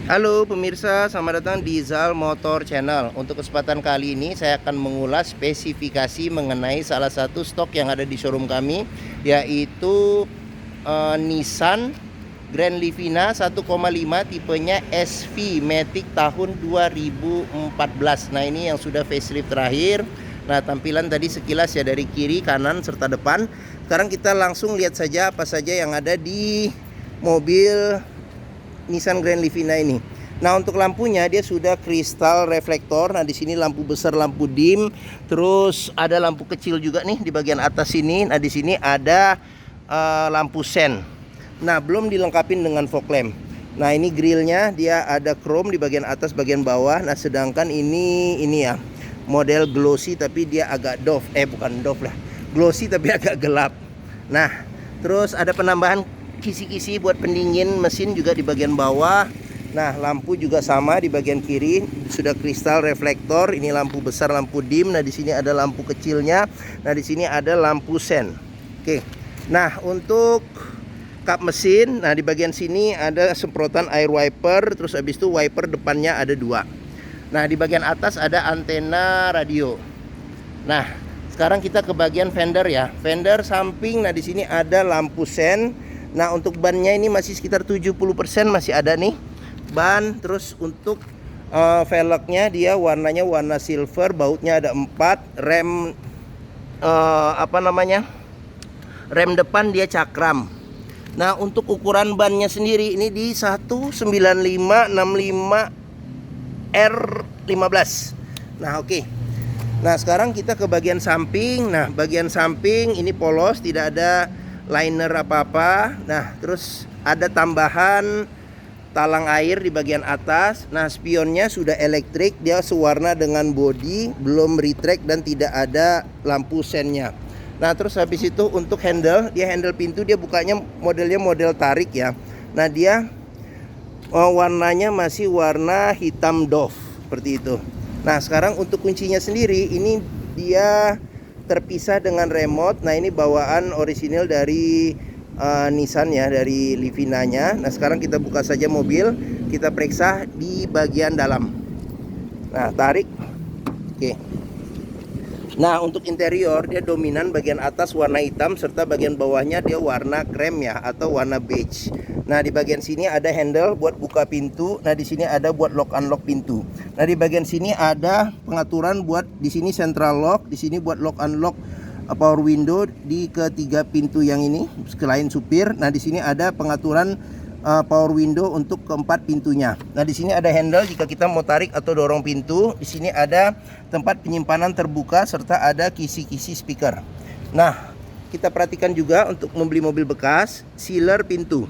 Halo pemirsa, selamat datang di Zal Motor Channel. Untuk kesempatan kali ini saya akan mengulas spesifikasi mengenai salah satu stok yang ada di showroom kami, yaitu Nissan Grand Livina 1,5 tipenya SV Matic tahun 2014. Nah, ini yang sudah facelift terakhir. Nah, tampilan tadi sekilas ya dari kiri, kanan, serta depan. Sekarang kita langsung lihat saja apa saja yang ada di mobil Nissan Grand Livina ini. Nah, untuk lampunya dia sudah kristal reflektor. Nah, di sini lampu besar, lampu dim, terus ada lampu kecil juga nih di bagian atas sini. Nah, di sini ada lampu sen. Nah, belum dilengkapin dengan fog lamp. Nah, ini grillnya dia ada chrome di bagian atas, bagian bawah. Nah, sedangkan ini ya model glossy tapi dia agak doff. Bukan doff lah, glossy tapi agak gelap. Nah, terus ada penambahan kisi-kisi buat pendingin mesin juga di bagian bawah. Nah, lampu juga sama di bagian kiri, sudah kristal reflektor. Ini lampu besar, lampu dim. Nah, di sini ada lampu kecilnya. Nah, di sini ada lampu sen. Oke. Nah, untuk kap mesin, nah di bagian sini ada semprotan air wiper. Terus habis itu wiper depannya ada 2. Nah, di bagian atas ada antena radio. Nah, sekarang kita ke bagian fender ya. Fender samping. Nah, di sini ada lampu sen. Nah, untuk bannya ini masih sekitar 70% masih ada nih ban. Terus untuk velgnya dia warnanya warna silver, bautnya ada 4, rem rem depan dia cakram. Nah, untuk ukuran bannya sendiri ini di 195/65 R15. Nah, oke. Nah, sekarang kita ke bagian samping. Nah, bagian samping ini polos, tidak ada liner apa-apa. Nah, terus ada tambahan talang air di bagian atas. Nah, spionnya sudah elektrik, dia sewarna dengan body, belum retract dan tidak ada lampu sennya. Nah, terus habis itu untuk handle, dia handle pintu dia bukanya modelnya model tarik ya. Nah, dia warnanya masih warna hitam doff seperti itu. Nah, sekarang untuk kuncinya sendiri ini dia terpisah dengan remote. Nah, ini bawaan orisinil dari Nissan ya, dari Livinanya. Nah, sekarang kita buka saja mobil, kita periksa di bagian dalam. Nah, tarik. Oke. Nah, untuk interior dia dominan bagian atas warna hitam serta bagian bawahnya dia warna krem ya atau warna beige. Nah, di bagian sini ada handle buat buka pintu. Nah, di sini ada buat lock unlock pintu. Nah, di bagian sini ada pengaturan buat di sini central lock, di sini buat lock unlock power window di ketiga pintu yang ini selain supir. Nah, di sini ada pengaturan power window untuk keempat pintunya. Nah, di sini ada handle jika kita mau tarik atau dorong pintu. Di sini ada tempat penyimpanan terbuka serta ada kisi-kisi speaker. Nah, kita perhatikan juga untuk membeli mobil bekas, sealer pintu.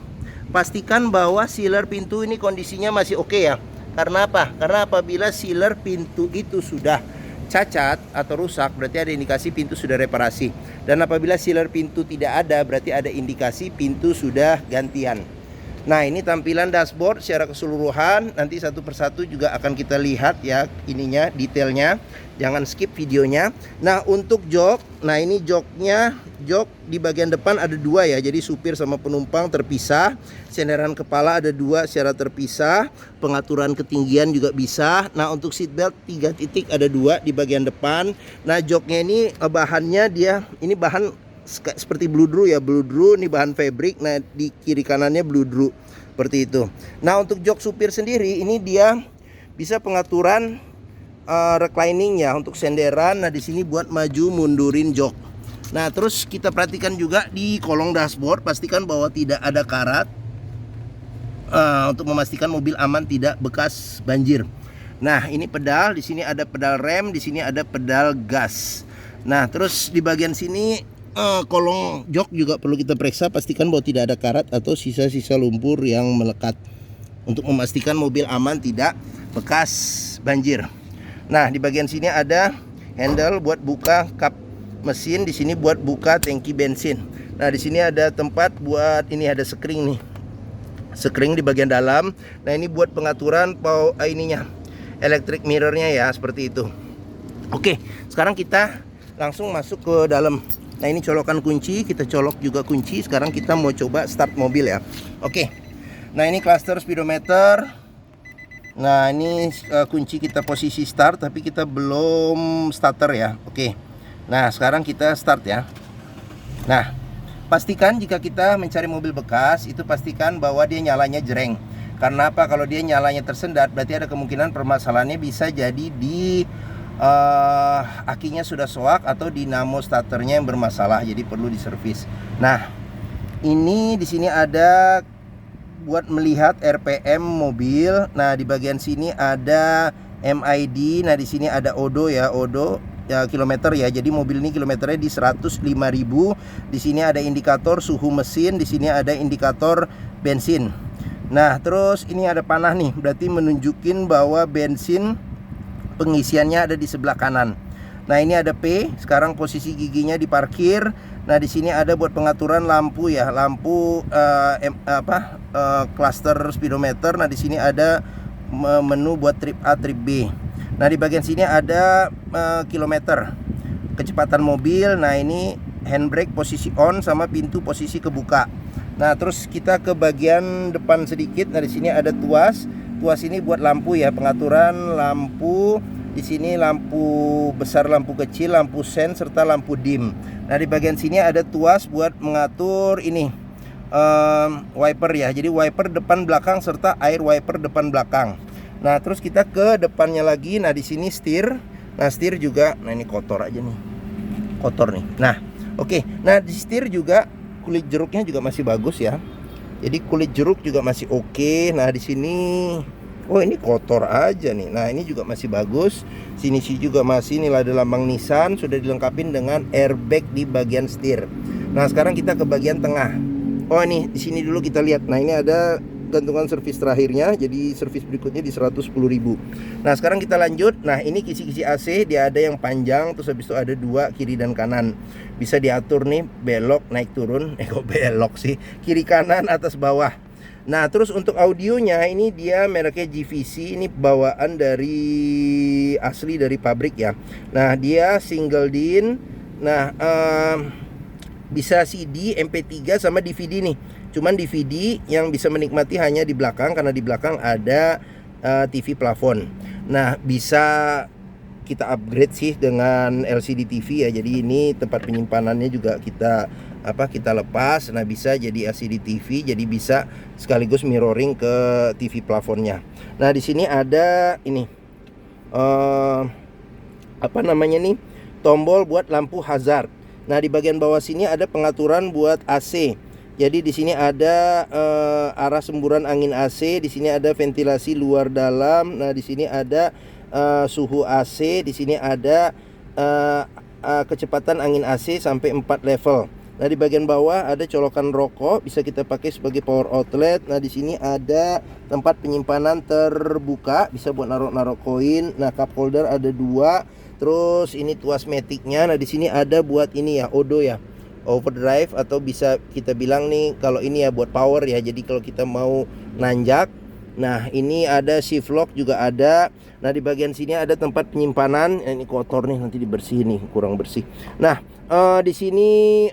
Pastikan bahwa sealer pintu ini kondisinya masih oke ya. Karena apa? Karena apabila sealer pintu itu sudah cacat atau rusak, berarti ada indikasi pintu sudah reparasi. Dan apabila sealer pintu tidak ada, berarti ada indikasi pintu sudah gantian. Nah, ini tampilan dashboard secara keseluruhan. Nanti satu persatu juga akan kita lihat ya ininya, detailnya. Jangan skip videonya. Nah, untuk jok, nah ini joknya, jok di bagian depan ada 2 ya. Jadi supir sama penumpang terpisah. Senderan kepala ada 2 secara terpisah. Pengaturan ketinggian juga bisa. Nah, untuk seatbelt 3 titik ada 2 di bagian depan. Nah, joknya ini bahannya dia ini bahan seperti bludru ya, bludru ini bahan fabric. Nah, di kiri kanannya bludru seperti itu. Nah, untuk jok supir sendiri ini dia bisa pengaturan reclining ya untuk senderan. Nah, di sini buat maju mundurin jok. Nah, terus kita perhatikan juga di kolong dashboard, pastikan bahwa tidak ada karat untuk memastikan mobil aman tidak bekas banjir. Nah, ini pedal, di sini ada pedal rem, di sini ada pedal gas. Nah, terus di bagian sini kolong jok juga perlu kita periksa, pastikan bahwa tidak ada karat atau sisa-sisa lumpur yang melekat untuk memastikan mobil aman tidak bekas banjir. Nah, di bagian sini ada handle buat buka kap mesin, di sini buat buka tangki bensin. Nah, di sini ada tempat buat ini, ada sekring nih. Sekring di bagian dalam. Nah, ini buat pengaturan ininya, electric mirrornya ya, seperti itu. Oke, sekarang kita langsung masuk ke dalam. Nah, ini colokan kunci, kita colok juga kunci. Sekarang kita mau coba start mobil ya. Oke. Nah, ini cluster speedometer. Nah, ini kunci kita posisi start, tapi kita belum starter ya. Oke. Nah, sekarang kita start ya. Nah, pastikan jika kita mencari mobil bekas, itu pastikan bahwa dia nyalanya jreng. Karena apa? Kalau dia nyalanya tersendat, berarti ada kemungkinan permasalahannya bisa jadi di akinya sudah soak atau dinamo starternya yang bermasalah, jadi perlu diservis. Nah, ini di sini ada buat melihat RPM mobil. Nah, di bagian sini ada MID. Nah, di sini ada odo ya, odo ya, kilometer ya. Jadi mobil ini kilometernya di 105.000. Di sini ada indikator suhu mesin, di sini ada indikator bensin. Nah, terus ini ada panah nih, berarti menunjukin bahwa bensin pengisiannya ada di sebelah kanan. Nah, ini ada P, sekarang posisi giginya di parkir. Nah, di sini ada buat pengaturan lampu ya, lampu cluster speedometer. Nah, di sini ada menu buat trip A, trip B. Nah, di bagian sini ada kilometer, kecepatan mobil. Nah, ini handbrake posisi on sama pintu posisi kebuka. Nah, terus kita ke bagian depan sedikit. Nah, di sini ada tuas. Tuas ini buat lampu ya, pengaturan lampu. Di sini lampu besar, lampu kecil, lampu sen, serta lampu dim. Nah, di bagian sini ada tuas buat mengatur ini wiper ya. Jadi wiper depan belakang serta air wiper depan belakang. Nah, terus kita ke depannya lagi. Nah, di sini setir. Nah, setir juga. Nah, ini kotor aja nih. Kotor nih. Nah, oke. Nah, di setir juga kulit jeruknya juga masih bagus ya. Jadi kulit jeruk juga masih oke. Nah, di sini oh, ini kotor aja nih. Nah, ini juga masih bagus. Sini juga masih, nih ada lambang Nissan, sudah dilengkapi dengan airbag di bagian setir. Nah, sekarang kita ke bagian tengah. Oh, ini di sini dulu kita lihat. Nah, ini ada gantungan servis terakhirnya. Jadi servis berikutnya di 110.000. Nah, sekarang kita lanjut. Nah, ini kisi-kisi AC, dia ada yang panjang, terus habis itu ada dua kiri dan kanan. Bisa diatur nih belok naik turun. Kok belok sih? Kiri kanan atas bawah. Nah, terus untuk audionya ini dia mereknya GVC, ini bawaan dari asli dari pabrik ya. Nah, dia single din. Nah, bisa CD, MP3 sama DVD nih. Cuman DVD yang bisa menikmati hanya di belakang, karena di belakang ada TV plafon. Nah, bisa kita upgrade sih dengan LCD TV ya. Jadi ini tempat penyimpanannya juga kita lepas. Nah, bisa jadi LCD TV, jadi bisa sekaligus mirroring ke TV plafonnya. Nah, di sini ada ini apa namanya nih, tombol buat lampu hazard. Nah, di bagian bawah sini ada pengaturan buat AC. Jadi di sini ada arah semburan angin AC, di sini ada ventilasi luar dalam. Nah, di sini ada suhu AC, di sini ada kecepatan angin AC sampai 4 level. Nah, di bagian bawah ada colokan rokok, bisa kita pakai sebagai power outlet. Nah, di sini ada tempat penyimpanan terbuka, bisa buat naruh koin. Nah, cup holder ada 2. Terus ini tuas maticnya. Nah, di sini ada buat ini ya, odo ya, overdrive, atau bisa kita bilang nih kalau ini ya buat power ya. Jadi kalau kita mau nanjak. Nah, ini ada shift lock juga ada. Nah, di bagian sini ada tempat penyimpanan. Ini kotor nih, nanti dibersihin nih, kurang bersih. Nah, di sini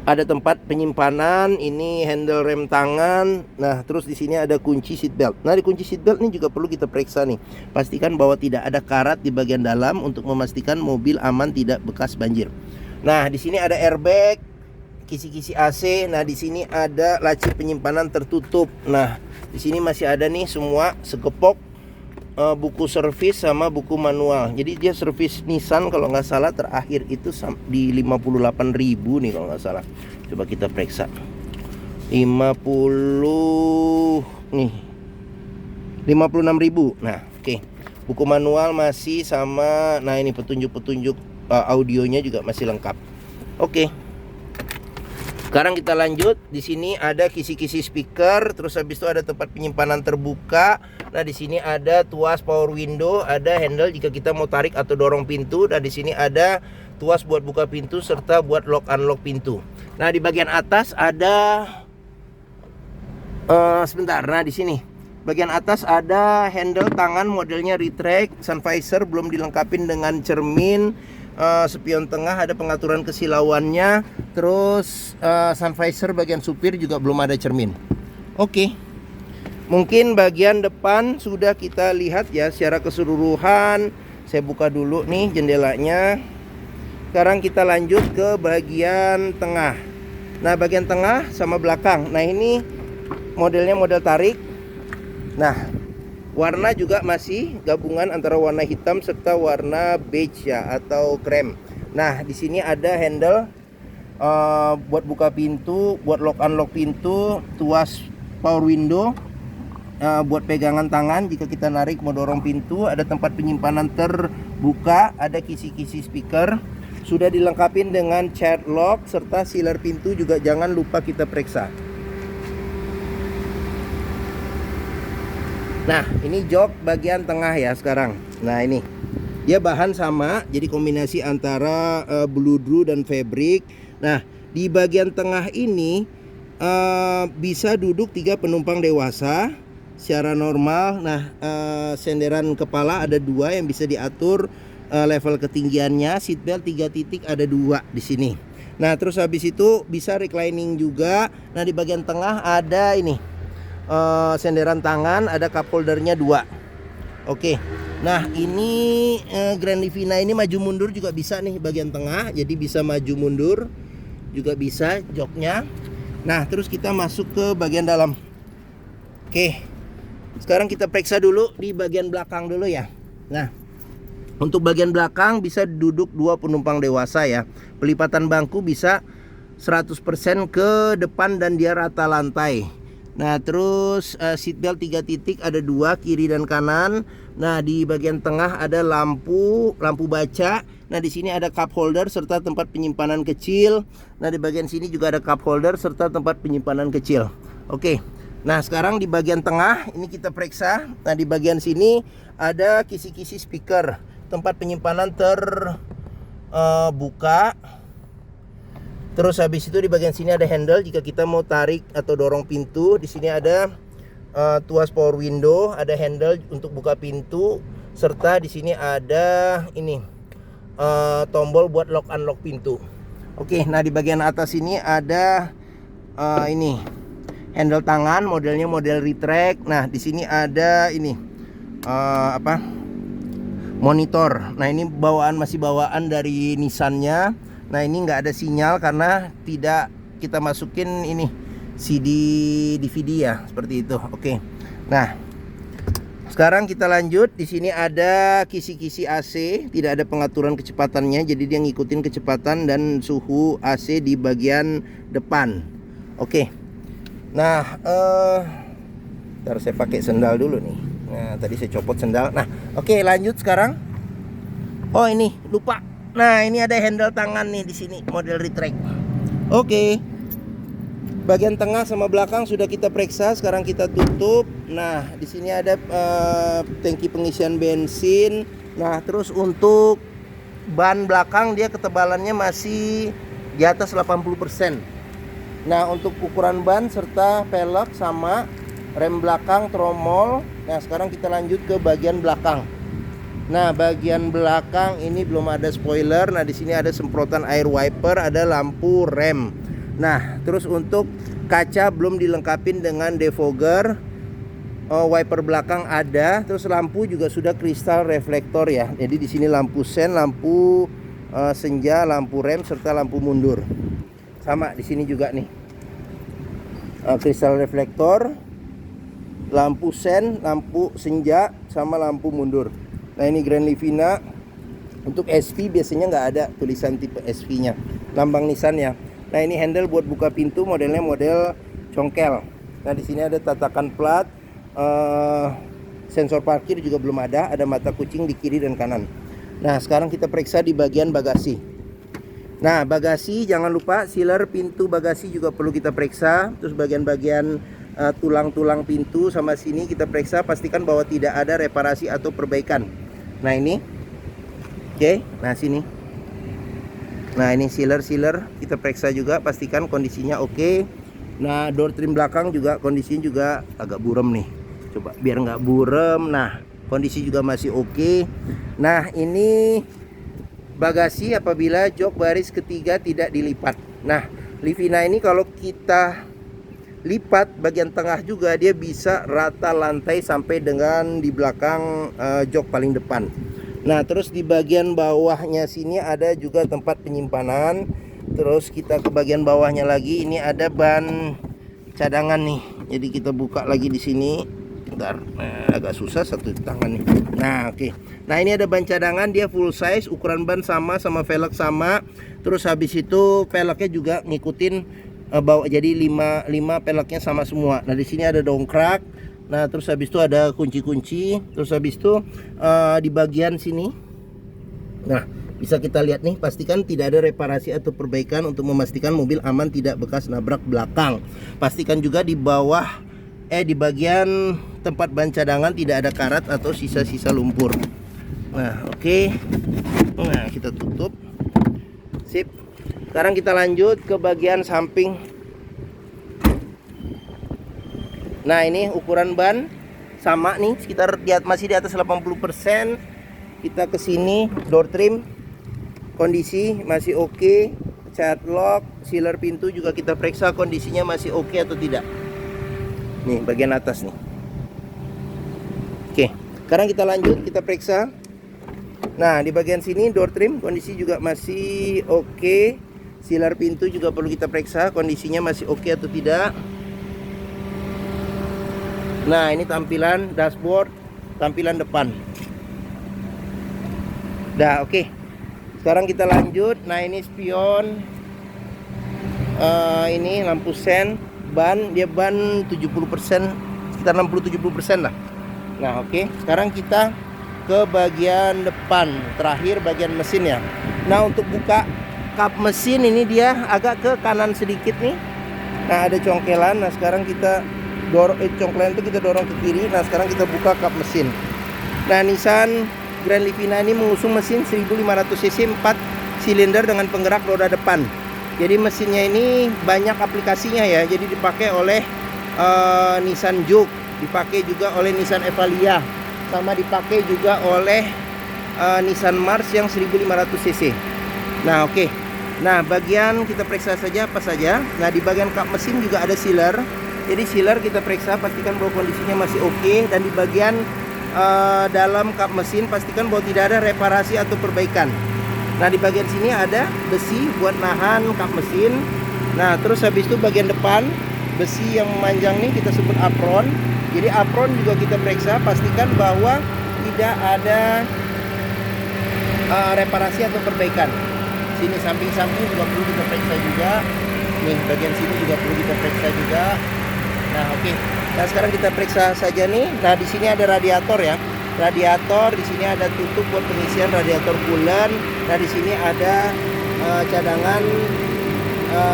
ada tempat penyimpanan. Ini handle rem tangan. Nah, terus di sini ada kunci seat belt. Nah, di kunci seat belt ini juga perlu kita periksa nih. Pastikan bahwa tidak ada karat di bagian dalam untuk memastikan mobil aman tidak bekas banjir. Nah, di sini ada airbag, kisi-kisi AC. Nah, di sini ada laci penyimpanan tertutup. Nah, di sini masih ada nih semua segepok buku servis sama buku manual. Jadi dia servis Nissan kalau nggak salah terakhir itu di 58.000 nih kalau nggak salah. Coba kita periksa. 50 nih. 56.000. Nah, oke. Buku manual masih sama. Nah, ini petunjuk-petunjuk audionya juga masih lengkap. Oke. Sekarang kita lanjut. Di sini ada kisi-kisi speaker, terus habis itu ada tempat penyimpanan terbuka. Nah, di sini ada tuas power window, ada handle jika kita mau tarik atau dorong pintu. Dan di sini ada tuas buat buka pintu serta buat lock unlock pintu. Nah, di bagian atas ada sebentar. Nah, di sini bagian atas ada handle tangan modelnya retract, sun visor belum dilengkapin dengan cermin. Spion tengah ada pengaturan kesilauannya. Terus sun visor bagian supir juga belum ada cermin. Oke. Mungkin bagian depan sudah kita lihat ya secara keseluruhan. Saya buka dulu nih jendelanya. Sekarang kita lanjut ke bagian tengah. Nah, bagian tengah sama belakang. Nah, ini modelnya model tarik. Nah, warna juga masih gabungan antara warna hitam serta warna beige ya, atau krem. Nah, di sini ada handle buat buka pintu, buat lock unlock pintu, tuas power window, buat pegangan tangan jika kita narik mau dorong pintu, ada tempat penyimpanan terbuka, ada kisi-kisi speaker, sudah dilengkapi dengan child lock serta sealer pintu juga jangan lupa kita periksa. Nah, ini jok bagian tengah ya sekarang. Nah, ini dia bahan sama, jadi kombinasi antara bludru dan fabric. Nah, di bagian tengah ini bisa duduk 3 penumpang dewasa secara normal. Nah, senderan kepala ada 2 yang bisa diatur level ketinggiannya. Seatbelt 3 titik ada 2 di sini. Nah, terus habis itu bisa reclining juga. Nah, di bagian tengah ada ini senderan tangan, ada cup holdernya 2. Oke. Nah, ini Grand Livina ini maju mundur juga bisa nih bagian tengah. Jadi bisa maju mundur juga bisa joknya. Nah, terus kita masuk ke bagian dalam. Oke. Sekarang kita periksa dulu di bagian belakang dulu ya. Nah, untuk bagian belakang bisa duduk 2 penumpang dewasa ya. Pelipatan bangku bisa 100% ke depan dan dia rata lantai. Nah, terus seatbelt 3 titik ada 2 kiri dan kanan. Nah, di bagian tengah ada lampu baca. Nah, di sini ada cup holder serta tempat penyimpanan kecil. Nah, di bagian sini juga ada cup holder serta tempat penyimpanan kecil. Oke. Nah, sekarang di bagian tengah ini kita periksa. Nah, di bagian sini ada kisi-kisi speaker, tempat penyimpanan terbuka. Terus habis itu di bagian sini ada handle jika kita mau tarik atau dorong pintu. Di sini ada tuas power window, ada handle untuk buka pintu, serta di sini ada ini tombol buat lock unlock pintu. Oke, nah di bagian atas ini ada ini handle tangan, modelnya model retract. Nah, di sini ada ini monitor. Nah, ini masih bawaan dari Nissan-nya. Nah, ini nggak ada sinyal karena tidak kita masukin ini CD DVD ya, seperti itu. Oke. Nah, sekarang kita lanjut. Di sini ada kisi-kisi AC, tidak ada pengaturan kecepatannya, jadi dia ngikutin kecepatan dan suhu AC di bagian depan. Oke. Nah, ntar saya pakai sendal dulu nih. Nah, tadi saya copot sendal. Nah, oke, lanjut sekarang. Oh, ini lupa. Nah, ini ada handle tangan nih di sini, model retract. Oke. Bagian tengah sama belakang sudah kita periksa, sekarang kita tutup. Nah, di sini ada tangki pengisian bensin. Nah, terus untuk ban belakang dia ketebalannya masih di atas 80%. Nah, untuk ukuran ban serta velg sama, rem belakang, tromol. Nah, sekarang kita lanjut ke bagian belakang. Nah, bagian belakang ini belum ada spoiler. Nah, di sini ada semprotan air wiper, ada lampu rem. Nah, terus untuk kaca belum dilengkapi dengan defogger. Wiper belakang ada, terus lampu juga sudah kristal reflektor ya. Jadi di sini lampu sen, lampu senja, lampu rem serta lampu mundur. Sama di sini juga nih. Kristal reflektor, lampu sen, lampu senja sama lampu mundur. Nah, ini Grand Livina. Untuk SV biasanya nggak ada tulisan tipe SV-nya, lambang Nissan ya. Nah, ini handle buat buka pintu, modelnya model congkel. Nah, di sini ada tatakan plat, sensor parkir juga belum ada mata kucing di kiri dan kanan. Nah, sekarang kita periksa di bagian bagasi. Nah, bagasi jangan lupa sealer pintu bagasi juga perlu kita periksa. Terus bagian-bagian tulang-tulang pintu sama sini kita periksa, pastikan bahwa tidak ada reparasi atau perbaikan. Nah, ini. Oke, nah sini. Nah, ini sealer kita periksa juga, pastikan kondisinya oke. Nah, door trim belakang juga kondisinya juga agak buram nih. Coba biar nggak buram. Nah, kondisi juga masih oke. Nah, ini bagasi apabila jok baris ketiga tidak dilipat. Nah, Livina ini kalau kita lipat bagian tengah juga, dia bisa rata lantai sampai dengan di belakang jok paling depan. Nah, terus di bagian bawahnya sini ada juga tempat penyimpanan. Terus kita ke bagian bawahnya lagi, ini ada ban cadangan nih. Jadi kita buka lagi di sini. Bentar, agak susah satu tangan nih. Nah, oke. Nah, ini ada ban cadangan, dia full size, ukuran ban sama velg sama. Terus habis itu peleknya juga ngikutin bawa, jadi 5 peleknya sama semua. Nah, di sini ada dongkrak. Nah, terus habis itu ada kunci-kunci. Terus habis itu di bagian sini, nah, bisa kita lihat nih, pastikan tidak ada reparasi atau perbaikan untuk memastikan mobil aman tidak bekas nabrak belakang. Pastikan juga di bawah di bagian tempat ban cadangan tidak ada karat atau sisa-sisa lumpur. Nah, oke. Nah, kita tutup. Sip. Sekarang kita lanjut ke bagian samping. Nah, ini ukuran ban sama nih, sekitar masih di atas 80%. Kita ke sini, door trim kondisi masih oke. Cat lock, sealer pintu juga kita periksa kondisinya masih oke atau tidak. Nih bagian atas nih. Oke, sekarang kita lanjut, kita periksa. Nah, di bagian sini door trim kondisi juga masih oke. Sealer pintu juga perlu kita periksa kondisinya masih oke atau tidak. Nah, ini tampilan dashboard, tampilan depan. Dah, oke. Sekarang kita lanjut. Nah, ini spion. Ini lampu sen. Ban, dia ban 70%, sekitar 60-70% lah. Nah, oke. Sekarang kita ke bagian depan, terakhir bagian mesin ya. Nah, untuk buka kap mesin ini dia agak ke kanan sedikit nih. Nah, ada congkelan. Nah, sekarang kita congkelan itu kita dorong ke kiri. Nah, sekarang kita buka kap mesin. Nah, Nissan Grand Livina ini mengusung mesin 1500 cc 4 silinder dengan penggerak roda depan. Jadi mesinnya ini banyak aplikasinya ya. Jadi dipakai oleh Nissan Juke, dipakai juga oleh Nissan Evalia, sama dipakai juga oleh Nissan Mars yang 1500 cc. Nah, oke. Nah, bagian kita periksa saja apa saja. Nah, di bagian kap mesin juga ada sealer. Jadi sealer kita periksa, pastikan bahwa kondisinya masih oke. Dan di bagian dalam kap mesin pastikan bahwa tidak ada reparasi atau perbaikan. Nah, di bagian sini ada besi buat nahan kap mesin. Nah, terus habis itu bagian depan besi yang memanjang nih kita sebut apron. Jadi apron juga kita periksa, pastikan bahwa tidak ada reparasi atau perbaikan. Sini samping-samping juga perlu kita periksa juga. Nih, bagian sini juga perlu kita periksa juga. Nah, oke. Nah, sekarang kita periksa saja nih. Nah, di sini ada radiator ya. Radiator, di sini ada tutup buat pengisian radiator coolant. Nah, di sini ada cadangan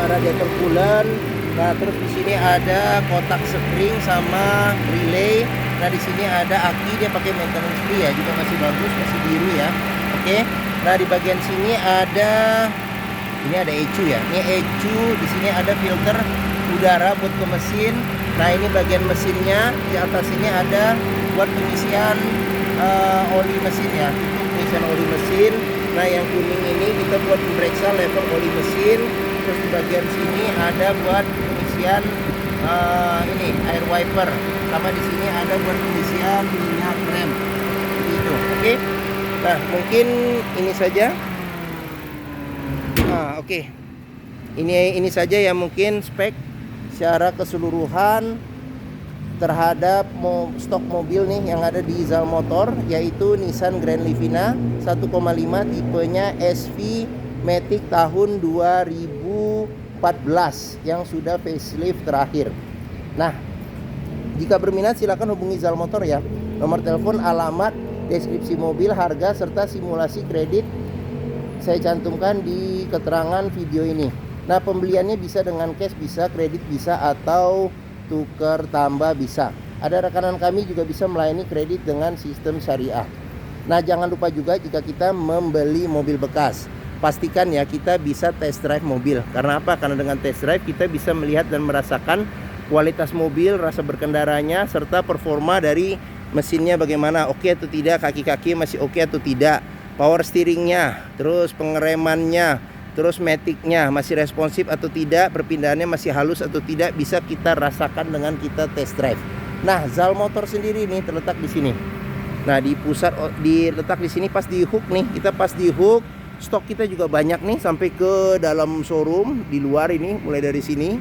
radiator coolant. Nah, terus di sini ada kotak spring sama relay. Nah, di sini ada aki, dia pakai maintenance free ya, juga masih bagus, masih biru ya. Oke. Nah, di bagian sini ada, ini ada ECU ya. Ini ECU, di sini ada filter udara buat ke mesin. Nah, ini bagian mesinnya, di atas ini ada buat pengisian oli mesin ya, itu pengisian oli mesin. Nah, yang kuning ini kita buat memeriksa level oli mesin. Terus di bagian sini ada buat pengisian ini air wiper, sama di sini ada buat pengisian minyak rem. Gitu, oke. Nah, mungkin ini saja. Nah, oke. Ini saja ya mungkin spek secara keseluruhan terhadap stok mobil nih yang ada di Zal Motor, yaitu Nissan Grand Livina 1,5 tipenya SV Matic tahun 2014 yang sudah facelift terakhir. Nah, jika berminat silakan hubungi Zal Motor ya. Nomor telepon, alamat, deskripsi mobil, harga serta simulasi kredit saya cantumkan di keterangan video ini. Nah, pembeliannya bisa dengan cash, bisa kredit, bisa atau tukar tambah bisa. Ada rekanan kami juga bisa melayani kredit dengan sistem syariah. Nah, jangan lupa juga jika kita membeli mobil bekas, pastikan ya kita bisa test drive mobil. Karena apa? Karena dengan test drive kita bisa melihat dan merasakan kualitas mobil, rasa berkendaranya, serta performa dari mesinnya bagaimana, oke atau tidak, kaki-kaki masih oke atau tidak, power steeringnya, terus pengeremannya, Terus maticnya masih responsif atau tidak, perpindahannya masih halus atau tidak, bisa kita rasakan dengan kita test drive. Nah, zal motor sendiri nih terletak di sini. Nah, di pusat diletak di sini pas di hook nih. Kita pas di hook, stok kita juga banyak nih sampai ke dalam showroom di luar ini, mulai dari sini.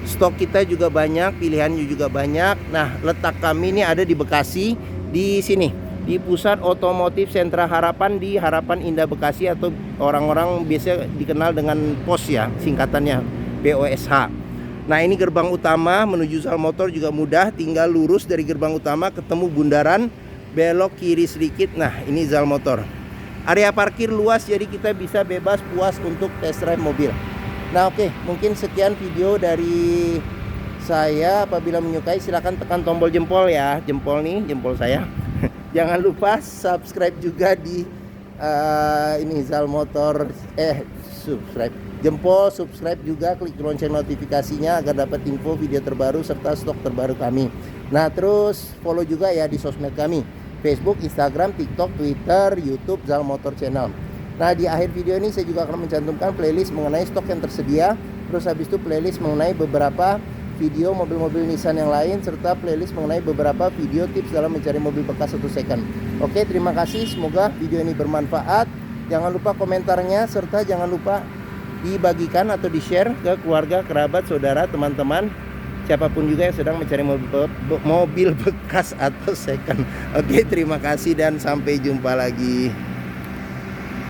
Stok kita juga banyak, pilihannya juga banyak. Nah, letak kami ini ada di Bekasi, di sini, di Pusat Otomotif Sentra Harapan di Harapan Indah Bekasi, atau orang-orang biasa dikenal dengan POS ya, singkatannya POSH. Nah, ini gerbang utama menuju zal motor juga mudah, tinggal lurus dari gerbang utama ketemu bundaran, belok kiri sedikit. Nah, ini zal motor. Area parkir luas, jadi kita bisa bebas puas untuk test drive mobil. Nah, oke, mungkin sekian video dari saya. Apabila menyukai silahkan tekan tombol jempol ya, jempol nih, jempol saya. Jangan lupa subscribe juga di ini zal motor, subscribe, jempol, subscribe juga, klik lonceng notifikasinya agar dapat info video terbaru serta stok terbaru kami. Nah, terus follow juga ya di sosmed kami, Facebook, Instagram, TikTok, Twitter, YouTube, Zal Motor Channel. Nah, di akhir video ini saya juga akan mencantumkan playlist mengenai stok yang tersedia. Terus habis itu playlist mengenai beberapa video mobil-mobil Nissan yang lain, serta playlist mengenai beberapa video tips dalam mencari mobil bekas atau second. Oke, terima kasih. Semoga video ini bermanfaat. Jangan lupa komentarnya, serta jangan lupa dibagikan atau di-share ke keluarga, kerabat, saudara, teman-teman, siapapun juga yang sedang mencari mobil bekas atau second. Oke, terima kasih dan sampai jumpa lagi.